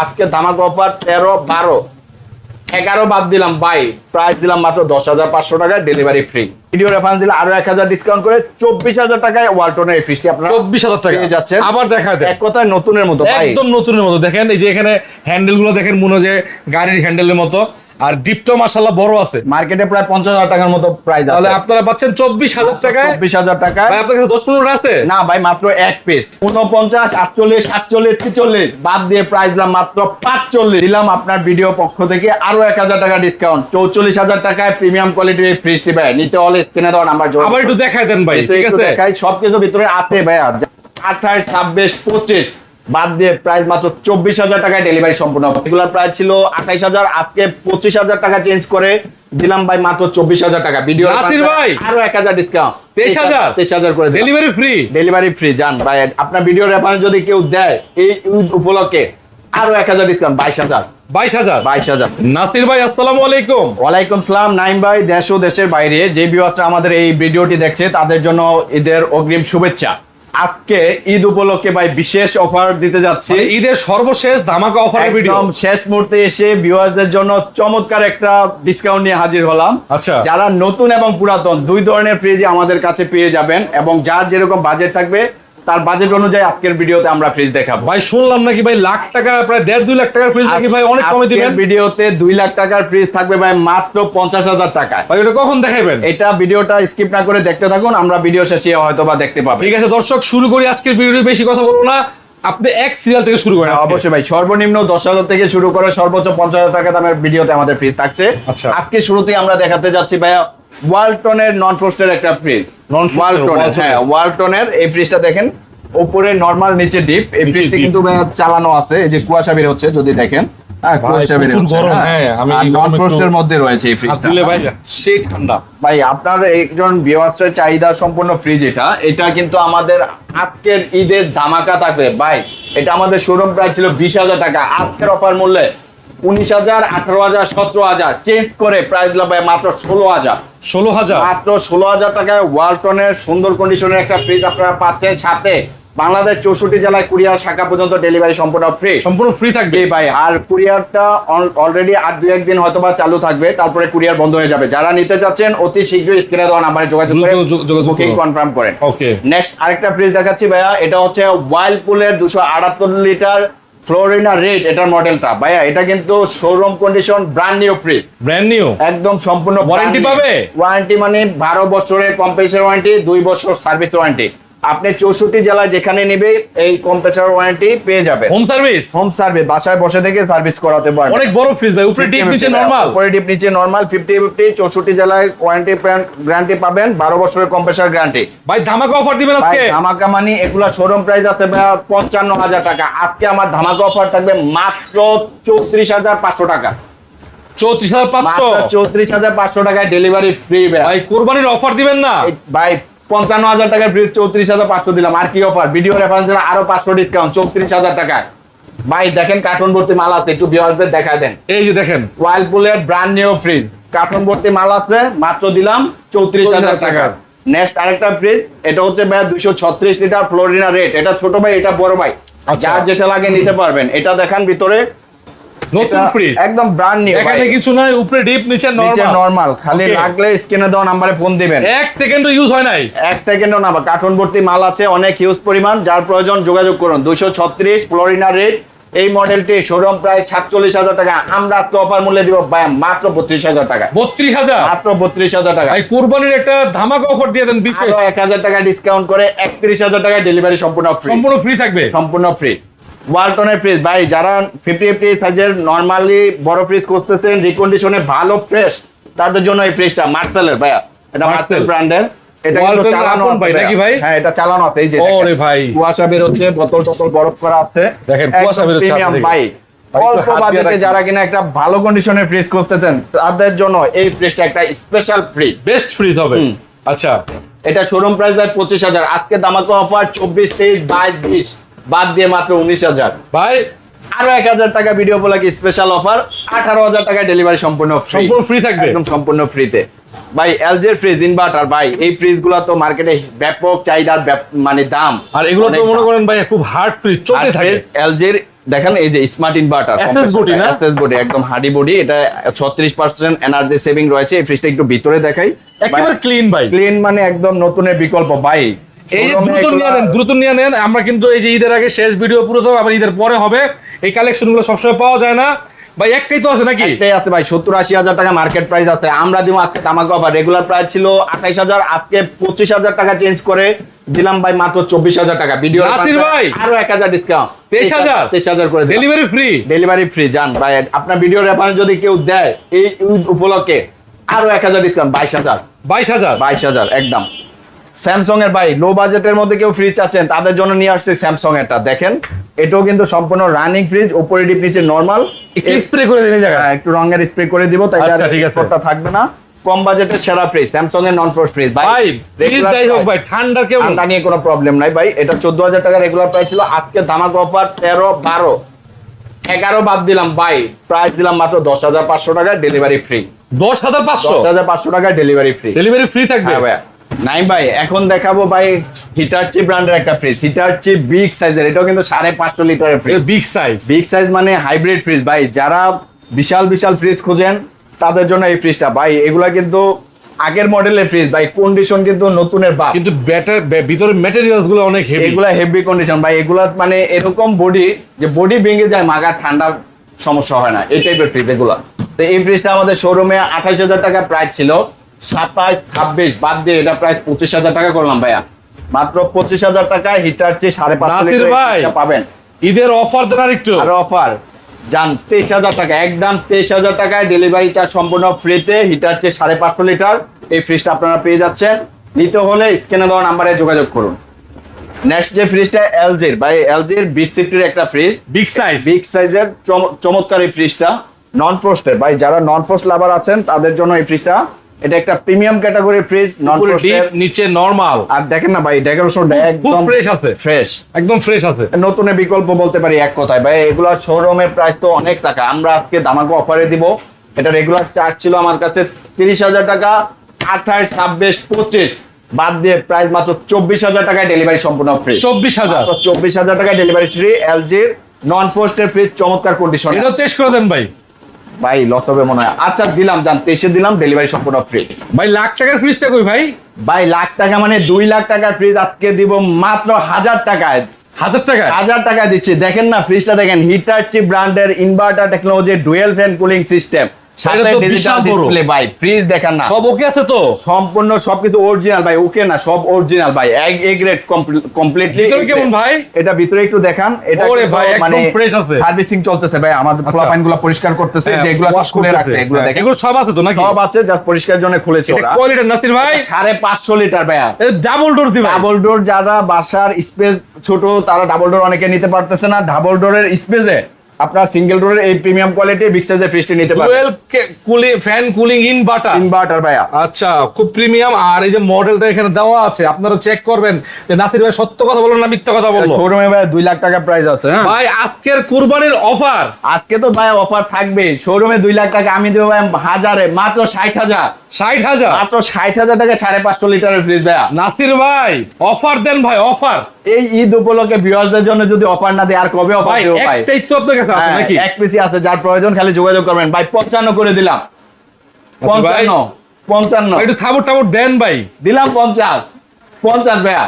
আজকে ধামাকা অফার 13, 12, 11 বাদ দিলাম ভাই, প্রাইস দিলাম মাত্র 10,500 টাকায়, ডেলিভারি ফ্রি। ভিডিও রেফারেন্স দিলে আরো 1000 ডিসকাউন্ট করে 24,000 টাকায় ওয়ালটনের এই ফ্রিজটি আপনারা 24,000 টাকা পেয়ে যাচ্ছেন। আবার দেখায় দেন, এক কথায় নতুনের মতো ভাই, একদম নতুনের মতো। দেখেন এই যে এখানে হ্যান্ডেল গুলো দেখেন, মনে হয় যে গাড়ির হ্যান্ডেলের মতো, আর ডিপটো মাশাআল্লাহ বড় আছে। মার্কেটে প্রায় 50,000 টাকার মতো প্রাইস আছে, তাহলে আপনারা পাচ্ছেন 24,000 টাকায়। 24,000 টাকায়। ভাই আপনার কাছে 10-15 আছে না ভাই, মাত্র এক পিস 49, 48, 48, 46 বাদ দিয়ে প্রাইস দিলাম মাত্র 45। দিলাম আপনার ভিডিও পক্ষ থেকে আরো 1000 টাকা ডিসকাউন্ট, 44,000 টাকায় প্রিমিয়াম কোয়ালিটির এই ফ্রিজটি ভাই নিতে হলে স্ক্রিনে দেওয়া নাম্বার যোগাযোগ আবার একটু দেখায় দেন ভাই, ঠিক আছে? দেখাই, সবকিছু ভিতরে আছে ভাই। 28, 26, 25 বাদ দিয়ে প্রাইস মাত্র 24,000 টাকায় ডেলিভারি সম্পূর্ণ। রেগুলার প্রাইস ছিল 28,000, আজকে 25,000 টাকা চেঞ্জ করে দিলাম ভাই মাত্র 24,000 টাকা। ভিডিও নাসির ভাই আরো 1000 ডিসকাউন্ট, 23,000 করে দিলাম। Delivery free, delivery free. জান ভাই, আপনার ভিডিও রেফারেন্স যদি কেউ দেয় এই ঈদ উপলক্ষে আরো 1000 ডিসকাউন্ট, 22,000। 22,000। নাসির ভাই আসসালামু আলাইকুম। ওয়ালাইকুম সালাম নাইম ভাই। দেশ ও দেশের বাইরে যে ভিউয়ার্সরা আমাদের এই ভিডিওটি দেখছে তাদের জন্য ঈদের অগ্রিম শুভেচ্ছা। আজকে ঈদ উপলক্ষে ভাই বিশেষ অফার দিতে যাচ্ছি, মানে ঈদের সর্বশেষ ধামাকা অফারের ভিডিও। একদম শেষ মুহূর্তে এসে ভিউয়ার্সদের জন্য চমৎকার একটা ডিসকাউন্ট নিয়ে হাজির হলাম। আচ্ছা, যারা নতুন এবং পুরাতন দুই ধরনের ফ্রিজ আমাদের কাছে পেয়ে যাবেন, এবং যার যেরকম বাজেট থাকবে তার বাজেট অনুযায়ী আজকের ভিডিওতে আমরা ফ্রিজ দেখাবো। ভাই শুনলাম নাকি ভাই লাখ টাকা, প্রায় 1.5-2 লাখ টাকার ফ্রিজ নাকি ভাই অনেক কমে দিবেন। ভিডিওতে 2 লাখ টাকার ফ্রিজ থাকবে ভাই মাত্র 50,000 টাকায়। ভাই ওটা কখন দেখাবেন? এটা ভিডিওটা স্কিপ না করে দেখতে থাকুন, আমরা ভিডিও শেষে হয়তো বা দেখতে পাবো। ঠিক আছে দর্শক, শুরু করি আজকের ভিডিওটি। বেশি কথা বলবো না, আপনি এক সিরিয়াল থেকে শুরু করেন। অবশ্যই ভাই, সর্বনিম্ন 10,000 থেকে শুরু করে সর্বোচ্চ 50,000 টাকা দামের ভিডিওতে আমাদের ফ্রিজ থাকছে। আচ্ছা, আজকে শুরুতেই আমরা দেখাতে যাচ্ছি ভাইয়া ওয়ালটনের নন ফ্রস্টের একটা ফ্রিজ। ওয়ালটনের এই ফ্রিজটা দেখেন, উপরে নরমাল, নিচে ডিপ। এই ফ্রিজটি কিন্তু ভাইয়া চালানো আছে, এই যে কুয়াশা বের হচ্ছে যদি দেখেন, কুয়াশা বের হচ্ছে। নন ফ্রস্টের মধ্যে রয়েছে এই ফ্রিজটা। ভাই সেই ঠান্ডা ভাই, আপনার একজন ভিউয়ার্সের চাহিদা সম্পন্ন ফ্রিজ এটা কিন্তু আমাদের আজকের ঈদের ধামাকা থাকবে ভাই। এটা আমাদের শোরুম প্রাইস ছিল 20,000 টাকা, আজকের অফার মূল্যে 19,000, 18,000, 17,000 চেঞ্জ করে প্রাইস দিলাম ভাই মাত্র 16,000। মাত্র 16,000 টাকায় ওয়ালটনের সুন্দর কন্ডিশনের একটা ফ্রিজ আপনারা পাচ্ছেন। সাথে বাংলাদেশ 64 জেলায় কুরিয়ার শাখা পর্যন্ত ডেলিভারি সম্পূর্ণ ফ্রি থাকবে ভাই। আর কুরিয়ারটা অলরেডি আর 2-1 দিন হয়তো বা চালু থাকবে, তারপরে কুরিয়ার বন্ধ হয়ে যাবে। যারা নিতে চাচ্ছেন অতি শীঘ্রই স্ক্রিনে দেওয়া নাম্বারে যোগাযোগ করে বুকিং কনফার্ম করেন। ওকে, নেক্সট আরেকটা ফ্রিজ দেখাচ্ছি ভাইয়া। এটা হচ্ছে ওয়ার্লপুলের 278 লিটার ফ্লোরিনা রেড, এটার মডেলটা ভাইয়া। এটা কিন্তু showroom condition brand new fridge, brand new, একদম সম্পূর্ণ ওয়ারেন্টি পাবে। ওয়ারেন্টি মানে 12 বছরের কম্প্রেসার ওয়ারেন্টি, 2 বছর সার্ভিস ওয়ারেন্টি। আপনি 64 জেলায় যেখানে নেবে এই কম্প্রেসার ওয়ারেন্টি পেয়ে যাবেন। হোম সার্ভিস, বাসায় বসে থেকে সার্ভিস করাতে পারবেন। অনেক বড় ফ্রিজ ভাই, উপরে ডিপ নিচে নরমাল। উপরে ডিপ নিচে নরমাল, 50-50 64 জেলায় ওয়ারেন্টি গ্যারান্টি পাবেন, 12 বছরের কম্প্রেসার গ্যারান্টি। ভাই ধামাকা অফার দিবেন আজকে। ধামাকা মানে এগুলা শোরুম প্রাইস আছে ভাই 55,000 টাকা, আজকে আমার ধামাকা অফার থাকবে মাত্র 34,500 টাকা। 34,500, 34,500 টাকায় ডেলিভারি ফ্রি ভাই। কুরবানির অফার দিবেন না ভাই? 55,000 টাকার ফ্রিজ 34,500 দিলাম, আর কি অফার? ভিডিও রেফারেন্স দিলে আরো 500 ডিসকাউন্ট, 34,000 টাকায়। ভাই দেখেন কার্টন ভর্তি মাল আছে, একটু ভিউয়ারদের দেখায় দেন। এই যে দেখেন ওয়ার্লপুলের ব্র্যান্ড নিউ ফ্রিজ, কার্টন ভর্তি মাল আছে, মাত্র দিলাম 34,000 টাকা। নেক্সট আরেকটা ফ্রিজ, এটা হচ্ছে ভাই 236 লিটার ফ্লোরিনা রেড। এটা ছোট ভাই, এটা বড় ভাই, যার যেটা লাগে নিতে পারবেন। এটা দেখান ভিতরে নতুন ফ্রিজ, একদম ব্র্যান্ড নিউ। এখানে কিছু নাই, উপরে ডিপ নিচে নরমাল। খালি লাগলে স্ক্রিনে দেওয়া নম্বরে ফোন দিবেন। 1 সেকেন্ডও ইউজ হয় নাই, 1 সেকেন্ডও না। কার্টন ভর্তি মাল আছে, অনেক হিউজ পরিমাণ। যার প্রয়োজন যোগাযোগ করুন। 236 ফ্লোরিনা রেড এই মডেলটি শোরুম প্রাইস 47,000 টাকা, আমরা আজকে অফার মূল্যে দিব ভাই মাত্র 32,000 টাকা। 32,000, মাত্র 32,000 টাকা। ভাই কুরবানির একটা ধামাকা অফার দিয়ে দেন বিশেষ। 1,000 টাকা ডিসকাউন্ট করে 31,000 টাকা ডেলিভারি সম্পূর্ণ ফ্রি থাকবে, সম্পূর্ণ ফ্রি। ওয়ালটনের ফ্রিজ ভাই, যারা 50-50 সাইজের নরমালি বড় ফ্রিজ খুঁজতেছেন, রিকন্ডিশনে ভালো ফ্রেশ, তাদের জন্য এই ফ্রিজটা মার্সেলের ভাইয়া। এটা মার্সেল ব্র্যান্ডের। এটা কিন্তু চালানো আছে নাকি ভাই? হ্যাঁ, এটা চালানো আছে। এই যে ওরে ভাই, কুয়াশা বের হচ্ছে, বোতল বরফ করা আছে, দেখেন কুয়াশা বের হচ্ছে। প্রিমিয়াম ভাই। অল্প বাজেটে যারা কিনা একটা ভালো কন্ডিশনের ফ্রিজ খুঁজতেছেন, তাদের জন্য এই ফ্রিজটা একটা স্পেশাল ফ্রিজ, বেস্ট ফ্রিজ হবে। আচ্ছা, এটা শোরুম প্রাইস ভাই 25,000, আজকে ধামাকা অফার 24, 23, 22, 20 বাদ দিয়ে মাত্র 19,000 ভাই। আরো 1,000 টাকা ভিডিও উপলক্ষে স্পেশাল অফার, 18,000 টাকা ডেলিভারি সম্পূর্ণ ফ্রি থাকবে, একদম সম্পূর্ণ ফ্রিতে। ভাই এলজির ফ্রিজ ইনভার্টার ভাই, এই ফ্রিজ গুলা তো মার্কেটে ব্যাপক চাহিদার মানে দাম, আর এগুলো তো মনে করেন ভাই খুব হার্ড ফ্রিজ, চলতে থাকে। এলজির দেখেন এই যে স্মার্ট ইনভার্টার SS body না? এসএস বডি একদম হার্ডি বডি, এটা 36% এনার্জি সেভিং রয়েছে। এই ফ্রিজটা একটু ভিতরে দেখাই, একেবারে ক্লিন ভাই, ক্লিন মানে একদম নতুনের বিকল্প ভাই। এই যে showroom এ দ্রুত নিয়ে নেন। আমরা কিন্তু এই যে ঈদের আগে শেষ ভিডিও পুরো তো আবার ঈদের পরে হবে, এই কালেকশন গুলো সবসময় পাওয়া যায় না ভাই, একটাই তো আছে নাকি? একটাই আছে ভাই, 70-80 হাজার টাকা মার্কেট প্রাইস আছে, আমরা দিব আজকে ধামাকা অফার। রেগুলার প্রাইস ছিল 28,000, আজকে 25,000 টাকা চেঞ্জ করে দিলাম ভাই মাত্র 24,000 টাকা। ভিডিও নাসির ভাই আরো 1,000 ডিসকাউন্ট, 23,000 করে ডেলিভারি ফ্রি, ডেলিভারি ফ্রি। জান ভাই আপনার ভিডিও রেফারেন্স যদি কেউ দেয় এই ঈদ উপলক্ষে আরো 1,000 ডিসকাউন্ট, 22,000 একদম। স্যামসাং এর ভাই লো বাজেটের মধ্যে কেউ ফ্রিজ চাচ্ছেন তাদের জন্য নিয়ে আসছে স্যামসাং এরটা। দেখেন এটাও কিন্তু সম্পূর্ণ রানিং ফ্রিজ, উপরে ডিপ নিচে নরমাল। একটু স্প্রে করে দেন এই জায়গায়, একটু রঙের স্প্রে করে দিব, তাই আচ্ছা, ঠিক আছে। এক্সপোর্টটা থাকবে না। কম বাজেটের সেরা ফ্রিজ স্যামসাং এর নন ফ্রস্ট ফ্রিজ ভাই। ভাই ফ্রিজ যাই হোক ভাই, ঠান্ডা কেমন? ঠান্ডা নিয়ে কোনো প্রবলেম নাই ভাই। এটা 14,000 টাকা রেগুলার প্রাইস ছিল, আজকে ধামাকা অফার 13, 12, 11 বাদ দিলাম ভাই, প্রাইস দিলাম মাত্র 10,500 টাকা, ডেলিভারি ফ্রি। 10,500 10,500 টাকা ডেলিভারি ফ্রি, ডেলিভারি ফ্রি থাকবে। হ্যাঁ ভাই। নাই ভাই এখন দেখাবো ভাই হিটাচি ব্র্যান্ডের একটা ফ্রিজ, হিটাচি বিগ সাইজের, এটাও কিন্তু 550 লিটারের fridge. Big size, big size মানে হাইব্রিড ফ্রিজ ভাই, যারা বিশাল বিশাল ফ্রিজ খোঁজেন তাদের জন্য এই ফ্রিজটা ভাই। এগুলা কিন্তু আগের মডেলের ফ্রিজ ভাই, কন্ডিশন কিন্তু নতুনের বাপ, কিন্তু ভিতরে ম্যাটেরিয়ালস গুলো অনেক হেভি, এগুলা হেভি কন্ডিশন ভাই। এগুলা মানে এরকম বডি যে বডি ভেঙে যায়, মাগা ঠান্ডা সমস্যা হয় না, এই টাইপের ফ্রিজ এগুলা। তো এই ফ্রিজটা আমাদের শোরুমে 28,000 টাকা প্রাইস ছিল, 27, 26 বাদ দিয়ে এটা প্রাইস 25,000 টাকা করলাম ভাইয়া। মাত্র 25,000 টাকায় হিটাচি 550 নাসির ভাই লিটার পাবেন। ঈদের অফার দেন আরেকটু, আর অফার জান 23,000 টাকা, একদম 23,000 টাকায় ডেলিভারি চার্জ সম্পূর্ণ ফ্রিতে হিটাচি 550 লিটার এই ফ্রিজটা আপনারা পেয়ে যাচ্ছেন। নিতে হলে স্ক্রিনে দেওয়া নাম্বারে যোগাযোগ করুন। নেক্সট যে ফ্রিজটা এলজির ভাই, এলজির 20 সিফটির একটা ফ্রিজ, বিগ সাইজ, বিগ সাইজের চমৎকার এই ফ্রিজটা, নন ফ্রস্টের ভাই। যারা নন ফ্রস্ট লাভার আছেন তাদের জন্য এই ফ্রিজটা, এটা একটা প্রিমিয়াম ক্যাটাগরির ফ্রিজ, নন ফ্রস্টের, নিচে নরমাল। আর দেখেন না ভাই ডেকোরেশন একদম ফ্রেশ আছে, ফ্রেশ, একদম ফ্রেশ আছে। নতুনের বিকল্প বলতে পারি এক কথায় ভাই। এগুলা শোরুমের প্রাইস তো অনেক টাকা, আমরা আজকে ধামাকা অফারে দিব। এটা রেগুলার চার্জ ছিল আমার কাছে 30,000 টাকা, 28, 26, 25 বাদ দিয়ে প্রাইস মাত্র 24,000 টাকায় ডেলিভারি সম্পূর্ণ ফ্রি। 24,000, 24,000 টাকায় ডেলিভারি ফ্রি। এলজির নন ফ্রস্টের ফ্রিজ, চমৎকার কন্ডিশন এটা টেস্ট করে দেন ভাই। ভাই লস হবে মনে হয়। আচ্ছা দিলাম, জান 23 দিলাম, ডেলিভারি সম্পূর্ণ ফ্রি। ভাই লাখ টাকার ফ্রিজটা কই ভাই? ভাই লাখ টাকা মানে 2 লাখ টাকার ফ্রিজ আজকে দিব মাত্র 1,000 টাকায়। 1000 টাকা, 1,000 টাকা দিচ্ছি। দেখেন না ফ্রিজটা দেখেন, হিটাচি ব্র্যান্ডের inverter technology, dual fan cooling system, সাথে এটা তো ডিজিটাল বিশাল বড়। ডিসপ্লে ভাই। ফ্রিজ দেখেন না, সব ওকে আছে তো? সম্পূর্ণ সবকিছু অরিজিনাল ভাই, ওকে না সব অরিজিনাল ভাই, এ গ্রেড কমপ্লিটলি। ভিতরে কেমন ভাই? এটা ভিতরে একটু দেখান, এটা ওরে কিন্তু ভাই, একদম মানে fresh আছে। সার্ভিসিং চলতেছে ভাই, আমাদের পোলাপাইনগুলো পরিষ্কার করতেছে, যে এগুলো সব খুলে রাখছে, এগুলো দেখেন এগুলো সব আছে তো নাকি? সব আছে, জাস্ট পরিষ্কারের জন্য খুলেছে এটা ওরা। কয় লিটার নাসির ভাই? 550 লিটার ভাইয়া, ডাবল ডোর দিবেন? ডাবল ডোর, যারা বাসার স্পেস ছোট তারা ডাবল ডোর অনেকে নিতে পারতেছে না, ডাবল ডোরের স্পেসে আপনার সিঙ্গেল ডোরের এই প্রিমিয়াম কোয়ালিটির বিগ সাইজের ফ্রিজটি নিতে পারবেন। Dual cooling fan cooling inverter ভাইয়া, আচ্ছা খুব প্রিমিয়াম। আর এই যে মডেলটা এখানে দেওয়া আছে, আপনারা চেক করবেন যে নাসির ভাই সত্য কথা বললো না মিথ্যা কথা বললো। শোরুমে ভাই 2 লাখ টাকা প্রাইস আছে। হ্যাঁ ভাই আজকের কুরবানির অফার, আজকে তো ভাই অফার থাকবে। শোরুমে 2 লাখ টাকা, আমি দেবো ভাই হাজারে মাত্র 60,000, 60,000 মাত্র 60,000 টাকা 550 লিটারের ফ্রিজ ভাইয়া। নাসির ভাই অফার দেন ভাই, অফার। এই ঈদ উপলক্ষে ভিউয়ারদের জন্য যদি অফার না দেয় আর কবে অফার ভাই দেবো ভাই? একটাই তো আপনার কাছে আছে হ্যাঁ, নাকি? এক পিসি আছে, যার প্রয়োজন খালি যোগাযোগ করবেন ভাই। 55 করে দিলাম, নাসির ভাই 55 একটু থাবর টাবর দেন ভাই। দিলাম 50 ভাইয়া।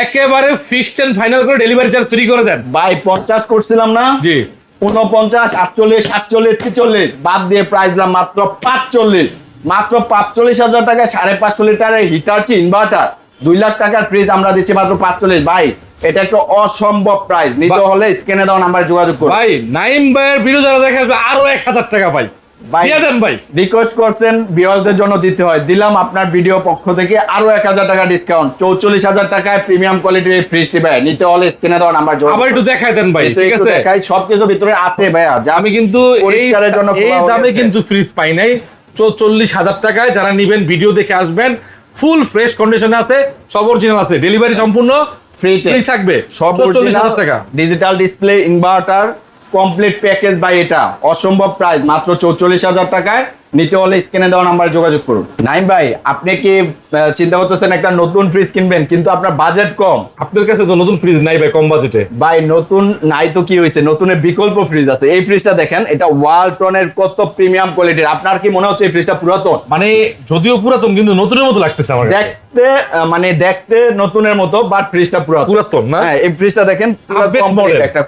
একেবারে ফিক্সড এন্ড ফাইনাল করে ডেলিভারি চার্জ ফ্রি করে দেন ভাই 50 করছিলাম না, জি 49, 48, 47, 46 বাদ দিয়ে প্রাইস দিলাম মাত্র 45, মাত্র 45,000 টাকায় 550 লিটারের হিটাচি ইনভার্টার, 2 লাখ টাকার ফ্রিজ আমরা দিচ্ছি মাত্র 45। ভাই এটা একটা অসম্ভব প্রাইস, নিতে হলে স্ক্রিনে দেওয়া নাম্বারে যোগাযোগ করুন। ভাই নাইম ভাইয়ের ভিডিও যারা দেখে আসবে আরো 1,000 টাকা ভাই ভাই দিয়ে দেন ভাই। রিকোয়েস্ট করছেন ভিউয়ারদের জন্য দিতে হয়, দিলাম আপনার ভিডিও পক্ষ থেকে আরো 1,000 টাকা ডিসকাউন্ট, 44,000 টাকায় প্রিমিয়াম কোয়ালিটির এই ফ্রিজটি ভাই। নিতে হলে স্ক্রিনে দেওয়া নাম্বার যোগাযোগ আবার একটু দেখাই দেন ভাই, ঠিক আছে? দেখাই, সবকিছু ভিতরে আছে ভাইয়া। আমি কিন্তু পরিষ্কারের জন্য এই খোলা দামে হয়েছে। কিন্তু ফ্রিজ পাই নাই। 44,000 টাকায় যারা নিবেন ভিডিও দেখে আসবেন, ফুল ফ্রেশ কন্ডিশনে আছে, সব অরিজিনাল আছে, ডেলিভারি সম্পূর্ণ ফ্রিতে ফ্রি থাকবে। সব 44,000 টাকা, digital display, inverter, complete package ভাই। এটা অসম্ভব প্রাইস, মাত্র 44,000 টাকায় নিতে হলে স্ক্রিনে দেওয়া নাম্বারে যোগাযোগ করুন। নাইম ভাই, আপনি কি চিন্তা করতেছেন একটা নতুন ফ্রিজ কিনবেন কিন্তু আপনার বাজেট কম? আপনার কাছে তো নতুন ফ্রিজ নাই ভাই কম বাজেটে। ভাই নতুন নাই তো কি হয়েছে, নতুনের বিকল্প ফ্রিজ আছে। এই ফ্রিজটা দেখেন, এটা ওয়ালটনের কত প্রিমিয়াম কোয়ালিটির। আপনার কি মনে হচ্ছে এই ফ্রিজটা পুরাতন? মানে যদিও পুরাতন কিন্তু নতুনের মতো লাগতেছে আমার কাছে। দেখতে মানে দেখতে নতুনের মতো, বাট ফ্রিজটা পুরাতন না। হ্যাঁ, এই ফ্রিজটা দেখেন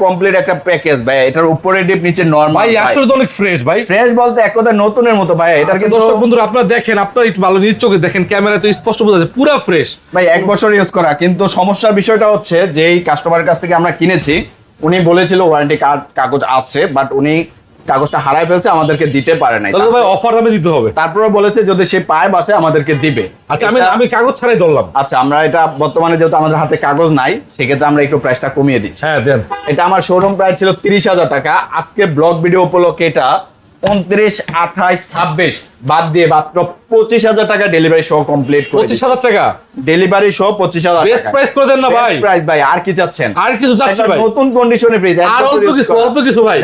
কমপ্লিট একটা প্যাকেজ ভাই। এটার উপরে ডিপ, নিচে নরমাল ভাই। আসলে তো অনেক ফ্রেশ ভাই। ফ্রেশ বলতে এক কথা নতুনের মতো ভাই। এটা কিন্তু দর্শক বন্ধুরা আপনারা দেখেন, আপনারা একটু ভালো নিজ চোখে দেখেন, ক্যামেরায় তো স্পষ্ট বোঝা যাচ্ছে পুরো ফ্রেশ ভাই। 1 বছর ইউজ করা, কিন্তু সমস্যার বিষয়টা হচ্ছে যে এই কাস্টমারের কাছ থেকে আমরা কিনেছি, উনি বলেছিল ওয়ারেন্টি কার্ড কাগজ আছে, বাট উনি কাগজটা হারাই ফেলছে, আমাদেরকে দিতে পারে নাই। তাহলে ভাই অফার দামে দিতে হবে। তারপরে বলেছে যদি সে পায় বাসে আমাদেরকে দিবে। আচ্ছা, আমি কাগজ ছাড়াই ধরলাম। আচ্ছা, আমরা এটা বর্তমানে যেহেতু আমাদের হাতে কাগজ নাই, সেক্ষেত্রে আমরা একটু প্রাইসটা কমিয়ে দিচ্ছি। হ্যাঁ দেন। এটা আমার শোরুম প্রাইস ছিল 30,000 টাকা। আজকে ব্লগ ভিডিও উপলক্ষে এটা 29, 28, 26 বাদ দিয়ে মাত্র 25,000 টাকা ডেলিভারি সহ কমপ্লিট করে 25,000 টাকা ডেলিভারি সহ 25,000 টাকা। বেস্ট প্রাইস করে দেন না ভাই। প্রাইস ভাই, আর কি চাচ্ছেন? আর কিছু চাচ্ছি ভাই? নতুন কন্ডিশনে ফ্রিজ, আর অল্প কিছু ভাই।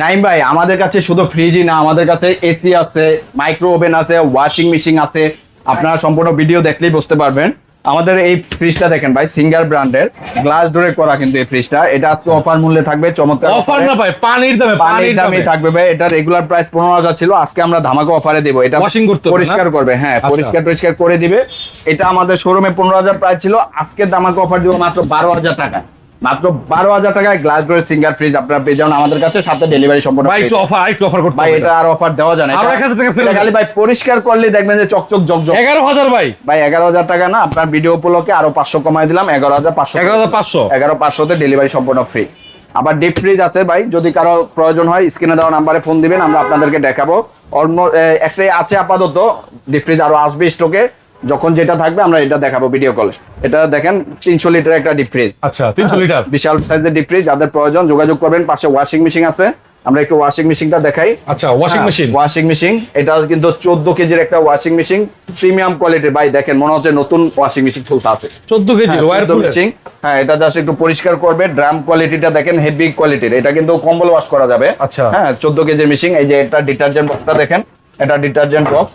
নাইম ভাই, আমাদের কাছে শুধু ফ্রিজই না, আমাদের কাছে এসি আছে, মাইক্রো ওভেন আছে, ওয়াশিং মেশিন আছে। আপনারা সম্পূর্ণ ভিডিও দেখলেই বুঝতে পারবেন। আমাদের এই ফ্রিজটা দেখেন ভাই, সিঙ্গার ব্র্যান্ডের গ্লাস ডোরে করা কিন্তু এই ফ্রিজটা। এটা আজকে অফার মূল্যে থাকবে, চমৎকার অফার না ভাই, পানির দামে থাকবে ভাই। এটা রেগুলার প্রাইস 15,000 ছিল, আজকে আমরা ধামাকা অফারে দেব। এটা ওয়াশিং করতে পরিষ্কার করবে, হ্যাঁ পরিষ্কার করে দিবে। এটা আমাদের শোরুমে 15,000 প্রাইস ছিল, আজকে ধামাকা অফার দিব মাত্র 12,000 টাকা। মাত্র 12,000 টাকায় গ্লাস ডোরের সিঙ্গার ফ্রিজ আপনারা পেয়ে যাবেন আমাদের কাছে, সাথে ডেলিভারি সম্পূর্ণ ভাই। একটু অফার করতে ভাই, এটা আর অফার দেওয়া যায় না। আর 1000 টাকা ফেলে খালি ভাই পরিষ্কার করলে দেখবেন যে চকচক জকজক। 11,000 ভাই। ভাই 11,000 টাকা না, আপনার ভিডিও উপলক্ষে আরো 500 কমাই দিলাম, 11,500। 11,500 ডেলিভারি সম্পূর্ণ ফ্রি। আবার ডিপ ফ্রিজ আছে ভাই, যদি কারো প্রয়োজন হয় স্ক্রিনে দেওয়া নাম্বারে ফোন দিবেন, আমরা আপনাদেরকে দেখাবো। একটাই আছে আপাতত, ডিপ ফ্রিজ আরো আসবে স্টকে, যখন যেটা থাকবে আমরা এটা দেখাবো ভিডিও কলে। এটা দেখেন 300 লিটার একটা ডিপ ফ্রিজ। আচ্ছা, 300 লিটার বিশাল সাইজের ডিপ ফ্রিজ। যাদের প্রয়োজন যোগাযোগ করবেন। পাশে ওয়াশিং মেশিন আছে, আমরা একটু ওয়াশিং মেশিনটা দেখাই। আচ্ছা, ওয়াশিং মেশিন এটা কিন্তু 14 কেজির একটা ওয়াশিং মেশিন, প্রিমিয়াম কোয়ালিটির ভাই। দেখেন মনে হচ্ছে নতুন ওয়াশিং মেশিন চলতে আছে। 14 কেজি মেশিন। হ্যাঁ, এটা জাস্ট একটু পরিষ্কার করবে। ড্রাম কোয়ালিটিটা দেখেন হেভি কোয়ালিটির, এটা কিন্তু কম্বল ওয়াশ করা যাবে। আচ্ছা, হ্যাঁ 14 কেজির মেশিন। এই যে এটা ডিটারজেন্ট বক্সটা দেখেন, এটা ডিটারজেন্ট বক্স,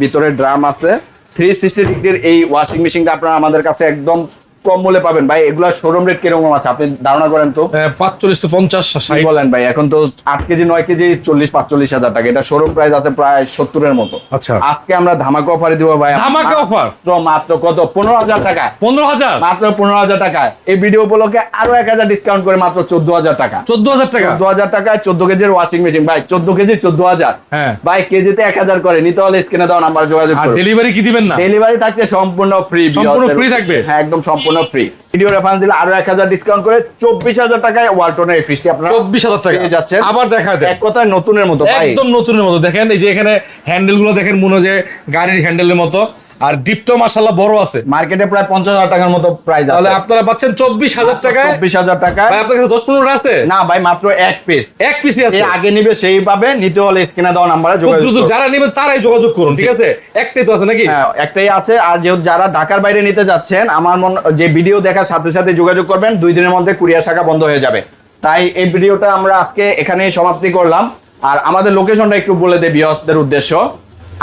ভিতরে ড্রাম আছে। 360 ডিগ্রির এই ওয়াশিং মেশিনটা আপনারা আমাদের কাছে একদম কম মূল্যে পাবেন ভাই। এগুলা শোরুম রেট কিরকম আছে আপনি ধারণা করেন তো? 45 to 50 60 বলেন ভাই। এখন তো 8 কেজি 9 কেজি 40-45,000 টাকা। এটা শোরুম প্রাইস আছে প্রায় 70 এর মতো। আচ্ছা, আজকে আমরা ধামাকা অফারে দিব ভাই। ধামাকা অফার মাত্র কত? 15,000 টাকা। 15,000 মাত্র 15,000 টাকা। এই ভিডিও উপলক্ষে আরো 1,000 ডিসকাউন্ট করে মাত্র 14,000 টাকা। 14,000 টাকা। 14,000 টাকায় 14 কেজির ওয়াশিং মেশিন ভাই। 14 কেজি 14,000। হ্যাঁ ভাই, কেজিতে 1,000 করে নিতে হলে স্ক্রিনে দাও নাম্বার যোগাযোগ করুন। আর ডেলিভারি কি দিবেন না? ডেলিভারি থাকছে সম্পূর্ণ ফ্রি। সম্পূর্ণ ফ্রি থাকবে? হ্যাঁ, একদম সম্পূর্ণ ফ্রি। ভিডিও রেফারেন্স দিলে আরো 1,000 ডিসকাউন্ট করে 24,000 টাকায় ওয়ালটনের এই ফ্রিজটি আপনারা 24,000 টাকা পেয়ে যাচ্ছেন। আবার দেখা দেন, এক কথায় নতুনের মতো ভাই, একদম নতুনের মতো। দেখেন এই যে এখানে হ্যান্ডেল গুলো দেখেন, মনে হয় যে গাড়ির হ্যান্ডেলের মতো। আর ডিপটো মাশাআল্লাহ বড় আছে। মার্কেটে প্রায় 50,000 টাকার মতো প্রাইস আছে। তাহলে আপনারা পাচ্ছেন 24,000 টাকায়। 24,000 টাকায়। ভাই আপনার কাছে 10-15 আছে? না ভাই, মাত্র এক পিস। এক পিসই আছে। আগে নিবে সেই পাবে, নিতে হলে স্ক্রিনে দেওয়া নাম্বারে যোগাযোগ করুন। যারা নেবেন তারাই যোগাযোগ করুন, ঠিক আছে? একটাই তো আছে নাকি? হ্যাঁ, একটাই আছে। আর যেহেতু যারা ঢাকার বাইরে নিতে যাচ্ছেন, আমার যে ভিডিও দেখার সাথে সাথে যোগাযোগ করবেন, 2 দিনের মধ্যে কুরিয়ার শাখা বন্ধ হয়ে যাবে। তাই এই ভিডিওটা আমরা আজকে এখানেই সমাপ্তি করলাম। আর আমাদের লোকেশনটা একটু বলে দেই ভিউয়ার্সদের উদ্দেশ্য।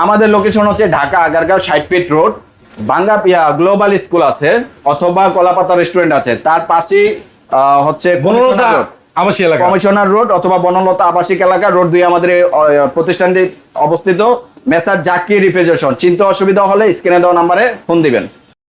আমাদের লোকেশন হচ্ছে ঢাকা আগারগাঁও 60 ফিট রোড, বাঙ্গাপিয়া গ্লোবাল স্কুল আছে, অথবা কলাপাতা রেস্টুরেন্ট আছে, তার পাশেই হচ্ছে বনলতা আবাসিক এলাকা, কমিশনার রোড অথবা বনলতা আবাসিক এলাকা রোড 2 আমাদের এই প্রতিষ্ঠানটি অবস্থিত। মেসার জাকির রিফ্রিজারেশন। চিন্তা অসুবিধা হলে স্ক্রিনে দেওয়া নাম্বারে ফোন দিবেন।